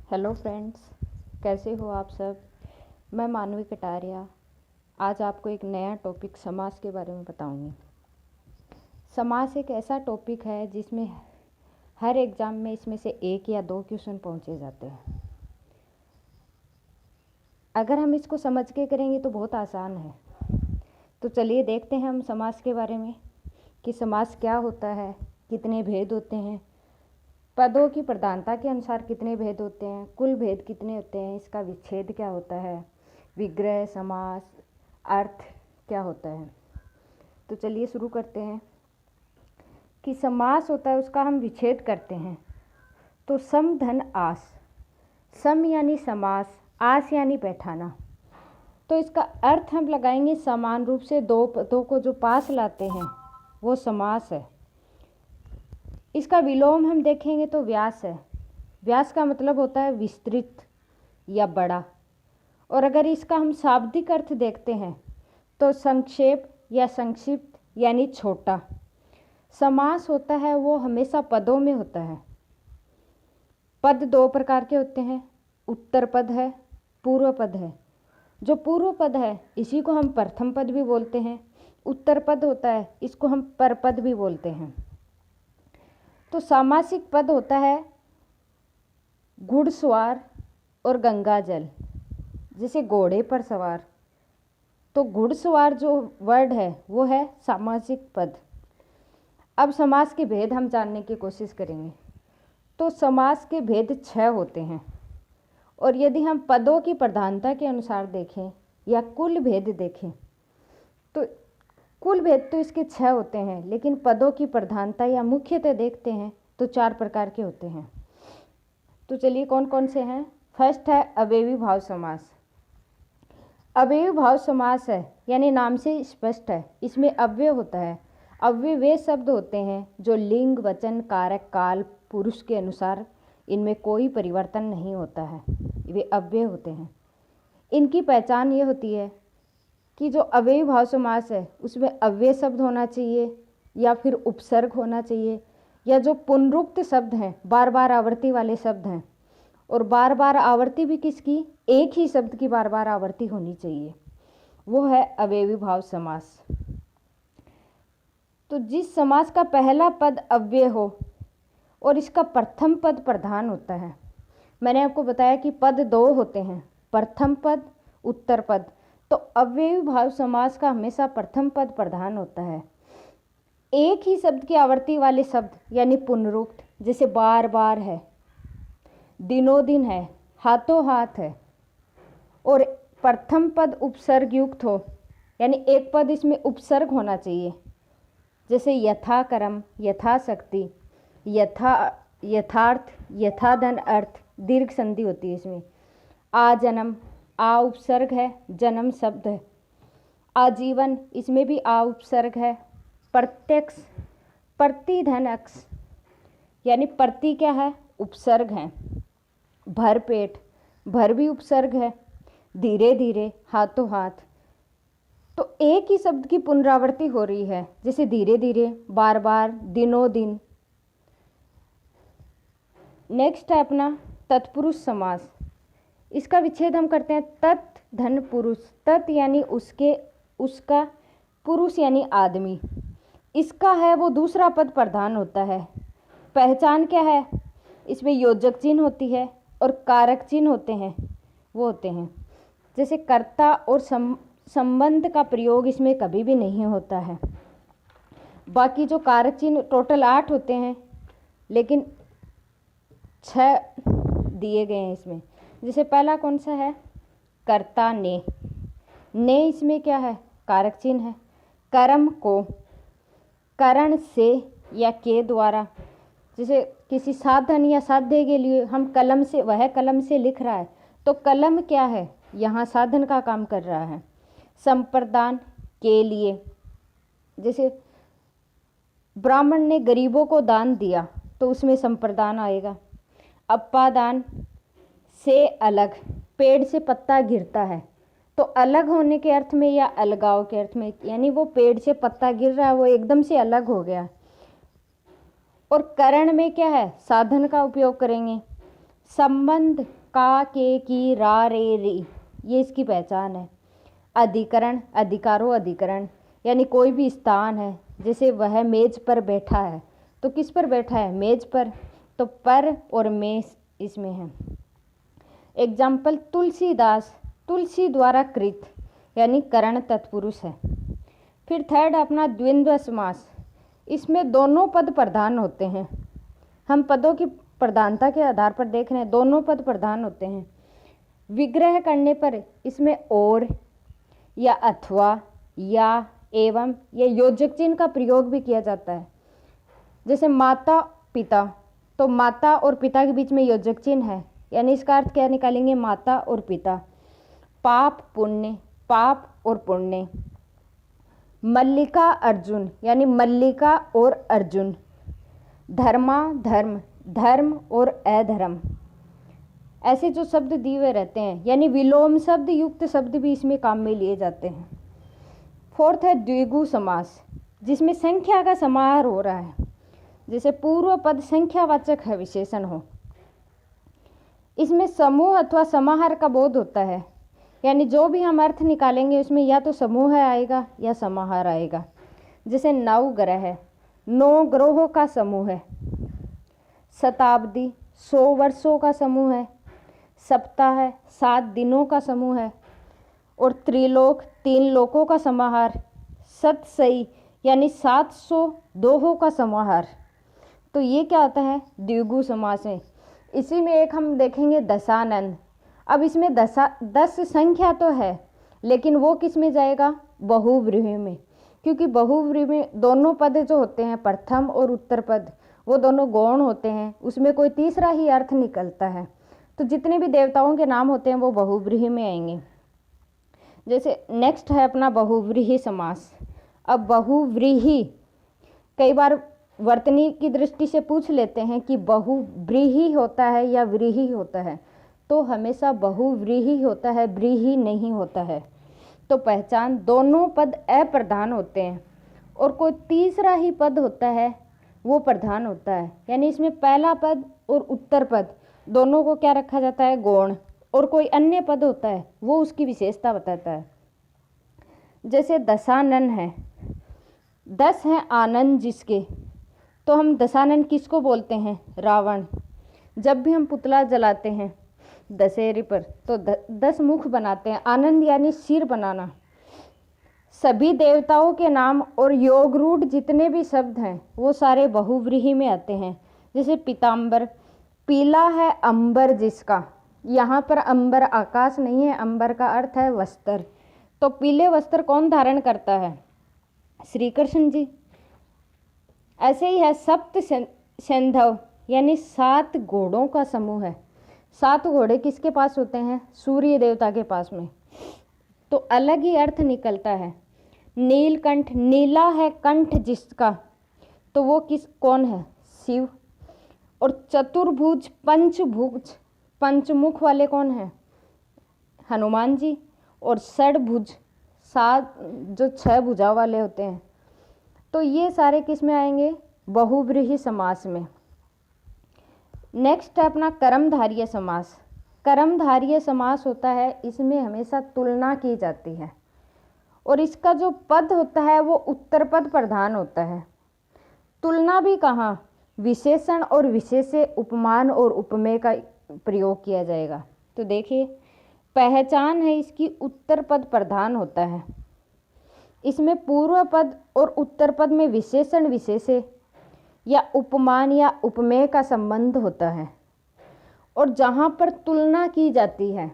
Hello friends, कैसे हो आप सब। मैं मानवी कटारिया आज आपको एक नया टॉपिक समाज के बारे में बताऊंगी। समाज एक ऐसा टॉपिक है जिसमें हर एग्ज़ाम में इसमें से एक या दो क्वेश्चन पहुंचे जाते हैं। अगर हम इसको समझ के करेंगे तो बहुत आसान है। तो चलिए देखते हैं हम समाज के बारे में कि समाज क्या होता है, कितने भेद होते हैं, पदों की प्रधानता के अनुसार कितने भेद होते हैं, कुल भेद कितने होते हैं, इसका विच्छेद क्या होता है, विग्रह, समास, अर्थ क्या होता है। तो चलिए शुरू करते हैं कि समास होता है उसका हम विच्छेद करते हैं तो सम धन आस। सम यानी समास, आस यानी बैठाना। तो इसका अर्थ हम लगाएंगे समान रूप से दो पदों को जो पास लाते हैं वो समास है। इसका विलोम हम देखेंगे तो व्यास है। व्यास का मतलब होता है विस्तृत या बड़ा। और अगर इसका हम शाब्दिक अर्थ देखते हैं तो संक्षेप या संक्षिप्त यानी छोटा। समास होता है वो हमेशा पदों में होता है। पद दो प्रकार के होते हैं, उत्तर पद है, पूर्व पद है। जो पूर्व पद है इसी को हम प्रथम पद भी बोलते हैं। उत्तर पद होता है इसको हम परपद भी बोलते हैं। तो सामासिक पद होता है घुड़सवार और गंगाजल, जैसे घोड़े पर सवार। तो घुड़सवार जो वर्ड है वो है सामासिक पद। अब समास के भेद हम जानने की कोशिश करेंगे। तो समास के भेद 6 होते हैं। और यदि हम पदों की प्रधानता के अनुसार देखें या कुल भेद देखें तो कुल भेद तो इसके 6 होते हैं, लेकिन पदों की प्रधानता या मुख्यतः देखते हैं तो 4 प्रकार के होते हैं। तो चलिए कौन कौन से हैं। फर्स्ट है अवयवी भाव समास। अवयवी भाव समास है यानी नाम से स्पष्ट है, इसमें अव्यय होता है। अव्यय वे शब्द होते हैं जो लिंग, वचन, कारक, काल, पुरुष के अनुसार इनमें कोई परिवर्तन नहीं होता है, वे अव्यय होते हैं। इनकी पहचान ये होती है कि जो अव्ययी भाव समास है उसमें अव्यय शब्द होना चाहिए या फिर उपसर्ग होना चाहिए, या जो पुनरुक्त शब्द हैं, बार बार आवर्ती वाले शब्द हैं। और बार बार आवर्ती भी किसकी, एक ही शब्द की बार बार आवर्ती होनी चाहिए, वो है अवयवी भाव समास। तो जिस समास का पहला पद अव्यय हो और इसका प्रथम पद प्रधान होता है। मैंने आपको बताया कि पद 2 होते हैं, प्रथम पद, उत्तर पद। तो अव्ययी भाव समास का हमेशा प्रथम पद प्रधान होता है। एक ही शब्द की आवर्ती वाले शब्द यानी पुनरुक्त, जैसे बार बार है, दिनों दिन है, हाथों हाथ है। और प्रथम पद उपसर्ग युक्त हो यानी एक पद इसमें उपसर्ग होना चाहिए, जैसे यथा कर्म, यथाशक्ति, यथार्थ, यथाधन अर्थ, दीर्घ संधि होती है इसमें। आ जन्म, आ उपसर्ग है, जन्म शब्द है। आजीवन, इसमें भी आ उपसर्ग है। प्रत्यक्ष, प्रतिधनक्ष यानी प्रति क्या है, उपसर्ग है। भरपेट, भर भी उपसर्ग है। धीरे धीरे, हाथों हाथ। तो एक ही शब्द की पुनरावृत्ति हो रही है, जैसे धीरे धीरे, बार बार, दिनों दिन। नेक्स्ट है अपना तत्पुरुष समास। इसका विच्छेद हम करते हैं तत् धन पुरुष। तत् यानी उसके, उसका, पुरुष यानी आदमी। इसका है वो दूसरा पद प्रधान होता है। पहचान क्या है, इसमें योजक चिन्ह होती है और कारक चिन्ह होते हैं, वो होते हैं जैसे कर्ता और संबंध का प्रयोग इसमें कभी भी नहीं होता है। बाकी जो कारक चिन्ह टोटल 8 होते हैं, लेकिन 6 दिए गए हैं इसमें। जैसे पहला कौन सा है, कर्ता ने। ने इसमें क्या है, कारक चिन्ह है। कर्म को करण से या के द्वारा, जैसे किसी साधन या साध्य के लिए हम कलम से, वह कलम से लिख रहा है तो कलम क्या है, यहाँ साधन का काम कर रहा है। संप्रदान के लिए, जैसे ब्राह्मण ने गरीबों को दान दिया तो उसमें संप्रदान आएगा। अपादान से अलग, पेड़ से पत्ता गिरता है तो अलग होने के अर्थ में या अलगाव के अर्थ में, यानी वो पेड़ से पत्ता गिर रहा है, वो एकदम से अलग हो गया। और करण में क्या है, साधन का उपयोग करेंगे। संबंध का, के, की, रा, रे, री, ये इसकी पहचान है। अधिकरण, अधिकारो, अधिकरण, यानी कोई भी स्थान है, जैसे वह मेज पर बैठा है, तो किस पर बैठा है? मेज पर, तो पर और में इसमें है। एग्जाम्पल, तुलसीदास, तुलसी द्वारा कृत, यानी करण तत्पुरुष है। फिर थर्ड अपना द्वंद्व समास, इसमें दोनों पद प्रधान होते हैं। हम पदों की प्रधानता के आधार पर देख रहे हैं, दोनों पद प्रधान होते हैं। विग्रह करने पर इसमें और या अथवा या एवं या योजक चिन्ह का प्रयोग भी किया जाता है। जैसे माता पिता, तो माता और पिता के बीच में योजक चिन्ह है, यानी इसका अर्थ क्या निकालेंगे? माता और पिता। पाप पुण्य, पाप और पुण्य। मल्लिका अर्जुन, यानी मल्लिका और अर्जुन। धर्मा धर्म, धर्म और अधर्म। ऐसे जो शब्द दिए हुए रहते हैं, यानी विलोम शब्द युक्त शब्द भी इसमें काम में लिए जाते हैं। फोर्थ है द्विगु समास, जिसमें संख्या का समाहार हो रहा है, जैसे पूर्व पद संख्यावाचक है, विशेषण हो। इसमें समूह अथवा समाहार का बोध होता है, यानी जो भी हम अर्थ निकालेंगे उसमें या तो समूह आएगा या समाहार आएगा। जैसे 9 ग्रह है, 9 ग्रहों का समूह है। शताब्दी 100 वर्षों का समूह है। सप्ताह है 7 दिनों का समूह है। और त्रिलोक 3 लोकों का समाहार। सतसई यानी 700 दोहों का समाहार। तो ये क्या होता है? द्विगु समास है। इसी में एक हम देखेंगे दशानंद। अब इसमें 10 संख्या तो है, लेकिन वो किस में जाएगा? बहुव्रीहि में, क्योंकि बहुव्रीहि में दोनों पद जो होते हैं, प्रथम और उत्तर पद, वो दोनों गौण होते हैं, उसमें कोई तीसरा ही अर्थ निकलता है। तो जितने भी देवताओं के नाम होते हैं वो बहुव्रीहि में आएंगे। जैसे नेक्स्ट है अपना बहुव्रीहि समास। अब बहुव्रीहि कई बार वर्तनी की दृष्टि से पूछ लेते हैं कि बहुव्रीहि होता है या व्रीहि होता है, तो हमेशा बहुव्रीहि होता है, व्रीहि नहीं होता है। तो पहचान, दोनों पद अप्रधान होते हैं और कोई तीसरा ही पद होता है वो प्रधान होता है, यानी इसमें पहला पद और उत्तर पद दोनों को क्या रखा जाता है? गौण। और कोई अन्य पद होता है वो उसकी विशेषता बताता है। जैसे दशानन है, 10 हैं आनंद जिसके, तो हम दशानन किसको बोलते हैं? रावण। जब भी हम पुतला जलाते हैं दशहरे पर तो 10 मुख बनाते हैं। आनंद यानी सिर बनाना। सभी देवताओं के नाम और योग रूढ़ जितने भी शब्द हैं वो सारे बहुव्रीहि में आते हैं। जैसे पीताम्बर, पीला है अंबर जिसका, यहाँ पर अंबर आकाश नहीं है, अंबर का अर्थ है वस्त्र। तो पीले वस्त्र कौन धारण करता है? श्री कृष्ण जी। ऐसे ही है सप्त सैंधव, यानी 7 घोड़ों का समूह है। 7 घोड़े किसके पास होते हैं? सूर्य देवता के पास में। तो अलग ही अर्थ निकलता है। नीलकंठ, नीला है कंठ जिसका, तो वो कौन है? शिव। और चतुर्भुज, पंचभुज, पंचमुख वाले कौन है? हनुमान जी। और षडभुज, 7 जो 6 भुजा वाले होते हैं। तो ये सारे किस में आएंगे? बहुव्रीहि समास में। नेक्स्ट है अपना कर्मधारय समास। कर्मधारय समास होता है, इसमें हमेशा तुलना की जाती है और इसका जो पद होता है वो उत्तर पद प्रधान होता है। तुलना भी कहाँ? विशेषण और विशेष्य, उपमान और उपमेय का प्रयोग किया जाएगा। तो देखिए, पहचान है इसकी उत्तर पद प्रधान होता है। इसमें पूर्व पद और उत्तर पद में विशेषण विशेष्य या उपमान या उपमेय का संबंध होता है। और जहाँ पर तुलना की जाती है,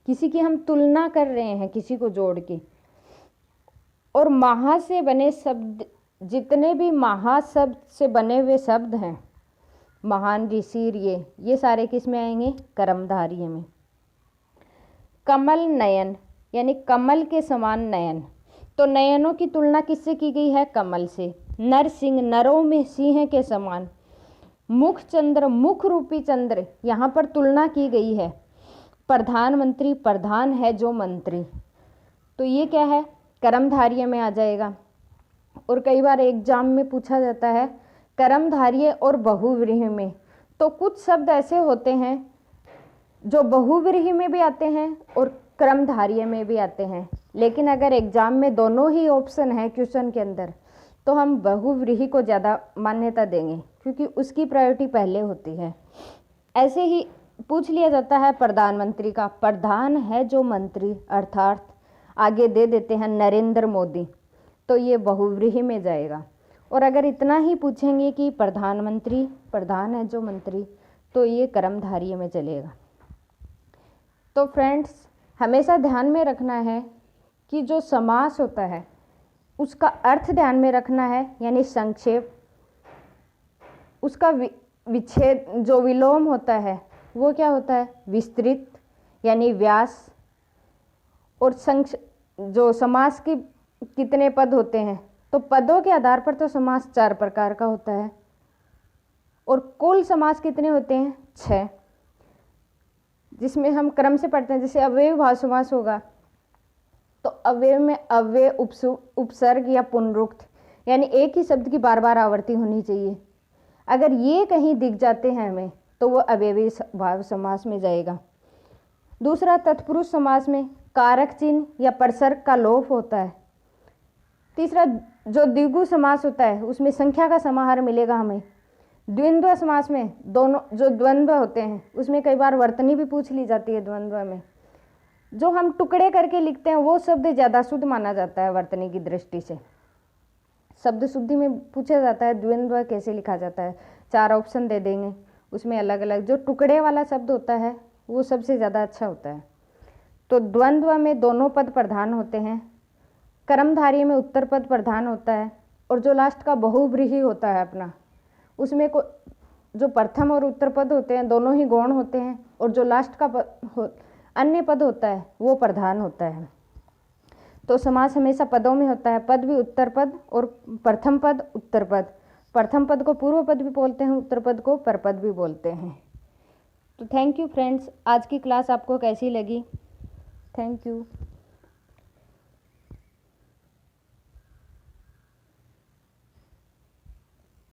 किसी की हम तुलना कर रहे हैं किसी को जोड़ के, और महा से बने शब्द, जितने भी महा शब्द से बने हुए शब्द हैं, महान, ऋषि, ये सारे किस में आएंगे? कर्मधारय में। कमल नयन, यानी कमल के समान नयन। तो नयनों की तुलना किससे की गई है? कमल से। नर सिंह, नरों में सिंह के समान। मुख चंद्र, मुख रूपी चंद्र, यहाँ पर तुलना की गई है। प्रधानमंत्री, प्रधान है जो मंत्री, तो ये क्या है? कर्मधारय में आ जाएगा। और कई बार एग्जाम में पूछा जाता है कर्मधारय और बहुव्रीहि में, तो कुछ शब्द ऐसे होते हैं जो बहुव्रीहि में भी आते हैं और क्रमधारय में भी आते हैं। लेकिन अगर एग्जाम में दोनों ही ऑप्शन है क्वेश्चन के अंदर, तो हम बहुव्रीहि को ज़्यादा मान्यता देंगे, क्योंकि उसकी प्रायोरिटी पहले होती है। ऐसे ही पूछ लिया जाता है प्रधानमंत्री का, प्रधान है जो मंत्री, अर्थात आगे दे देते हैं नरेंद्र मोदी, तो ये बहुव्रीहि में जाएगा। और अगर इतना ही पूछेंगे कि प्रधानमंत्री, प्रधान है जो मंत्री, तो ये कर्मधारय में चलेगा। तो फ्रेंड्स, हमेशा ध्यान में रखना है कि जो समास होता है उसका अर्थ ध्यान में रखना है, यानी संक्षेप। उसका विच्छेद, जो विलोम होता है वो क्या होता है, विस्तृत यानी व्यास। और जो समास की कितने पद होते हैं, तो पदों के आधार पर तो समास 4 प्रकार का होता है। और कुल समास कितने होते हैं, 6, जिसमें हम क्रम से पढ़ते हैं। जैसे अव्ययी भाव समास होगा तो अव्यय में अव्यय, उपसर्ग या पुनरुक्त, यानी एक ही शब्द की बार बार आवृत्ति होनी चाहिए। अगर ये कहीं दिख जाते हैं हमें, तो वो अव्ययी भाव समास में जाएगा। दूसरा, तत्पुरुष समास में कारक चिन्ह या परसर्ग का लोप होता है। तीसरा, जो द्विगु समास होता है उसमें संख्या का समाहार मिलेगा हमें। द्वंद्व समास में दोनों जो द्वंद्व होते हैं उसमें कई बार वर्तनी भी पूछ ली जाती है। द्वंद्व में जो हम टुकड़े करके लिखते हैं वो शब्द ज़्यादा शुद्ध माना जाता है वर्तनी की दृष्टि से। शब्द शुद्धि में पूछा जाता है द्वंद्व कैसे लिखा जाता है, 4 ऑप्शन दे देंगे, उसमें अलग अलग जो टुकड़े वाला शब्द होता है वो सबसे ज़्यादा अच्छा होता है। तो द्वंद्व में दोनों पद प्रधान होते हैं, कर्मधारय में उत्तर पद प्रधान होता है, और जो लास्ट का बहुव्रीहि होता है अपना, उसमें जो प्रथम और उत्तर पद होते हैं दोनों ही गौण होते हैं, और जो लास्ट का अन्य पद होता है वो प्रधान होता है। तो समास हमेशा पदों में होता है, पद भी उत्तर पद और प्रथम पद उत्तर पद। प्रथम पद को पूर्व पद भी बोलते हैं, उत्तर पद को परपद भी बोलते हैं। तो थैंक यू फ्रेंड्स, आज की क्लास आपको कैसी लगी? Thank you.